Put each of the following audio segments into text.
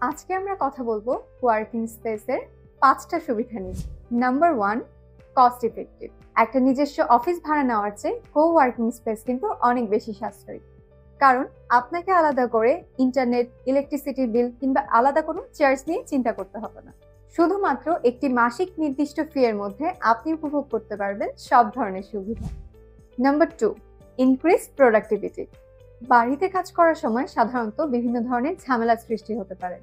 আজকে আমরা কথা বলবো কোয়ার্কিং স্পেসের 5টা সুবিধা নিয়ে। Number 1, cost effective. একটা নিজস্ব অফিস ভাড়া নেওয়ার চেয়ে কো-ওয়ার্কিং স্পেস কিন্তু অনেক বেশি সাশ্রয়ী, কারণ আপনাকে আলাদা করে ইন্টারনেট, ইলেকট্রিসিটি বিল কিংবা আলাদা কোনো চার্জ নিয়ে চিন্তা করতে হবে না। শুধুমাত্র একটি মাসিক নির্দিষ্ট ফি এর মধ্যে আপনি উপভোগ করতে পারবেন সব ধরনের সুবিধা। Number 2, increase productivity. বাড়িতে কাজ করার সময় সাধারণত বিভিন্ন ধরনের ঝামেলা সৃষ্টি হতে পারে।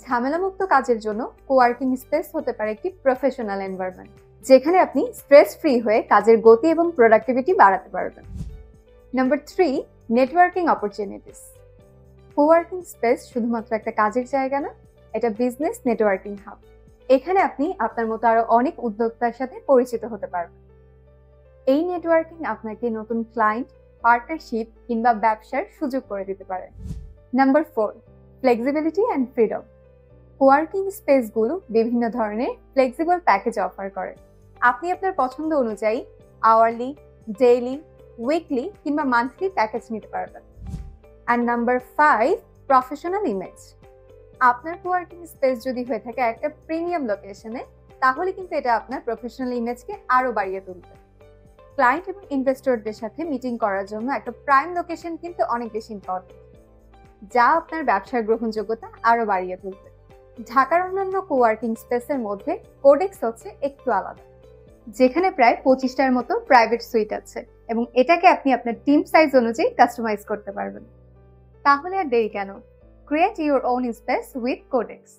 ঝামেলামুক্ত কাজের জন্য কোয়ার্কিং স্পেস হতে পারে একটি প্রফেশনাল এনভায়রনমেন্ট, যেখানে আপনি স্ট্রেস ফ্রি হয়ে কাজের গতি এবং প্রোডাক্টিভিটি বাড়াতে পারবেন। Number 3, networking opportunities. Coworking space শুধুমাত্র একটা কাজের জায়গা না, এটা বিজনেস নেটওয়ার্কিং হাব। এখানে আপনি আপনার মতো আরো অনেক উদ্যোক্তার সাথে পরিচিত হতে পারবেন। এই নেটওয়ার্কিং আপনাকে নতুন ক্লায়েন্ট, পার্টনারশিপ কিংবা ব্যবসার সুযোগ করে দিতে পারে। Number 4, flexibility and freedom. Coworking স্পেসগুলো বিভিন্ন ধরনের ফ্লেক্সিবল প্যাকেজ অফার করে। আপনি আপনার পছন্দ অনুযায়ী আওয়ারলি, ডেইলি, উইকলি কিংবা মান্থলি প্যাকেজ নিতে পারবেন। আর নাম্বার 5, প্রফেশনাল ইমেজ। আপনার কোয়ার্কিং স্পেস যদি হয়ে থাকে একটা প্রিমিয়াম লোকেশনে, তাহলে কিন্তু এটা আপনার প্রফেশনাল ইমেজকে আরো বাড়িয়ে তুলবে। ক্লায়েন্ট এবং ইনভেস্টরদের সাথে মিটিং করার জন্য একটা প্রাইম লোকেশন কিন্তু অনেক বেশি ইম্পর্টেন্ট, যা আপনার ব্যবসার গ্রহণযোগ্যতা আরো বাড়িয়ে তুলবে। ঢাকার অন্যান্য কোওয়ার্কিং স্পেসের মধ্যে কোডেক্স হচ্ছে একটু আলাদা, যেখানে প্রায় 25টার মতো প্রাইভেট সুইট আছে এবং এটাকে আপনি আপনার টিম সাইজ অনুযায়ী কাস্টমাইজ করতে পারবেন। তাহলে আর দেরি কেন? Create your own space with codex.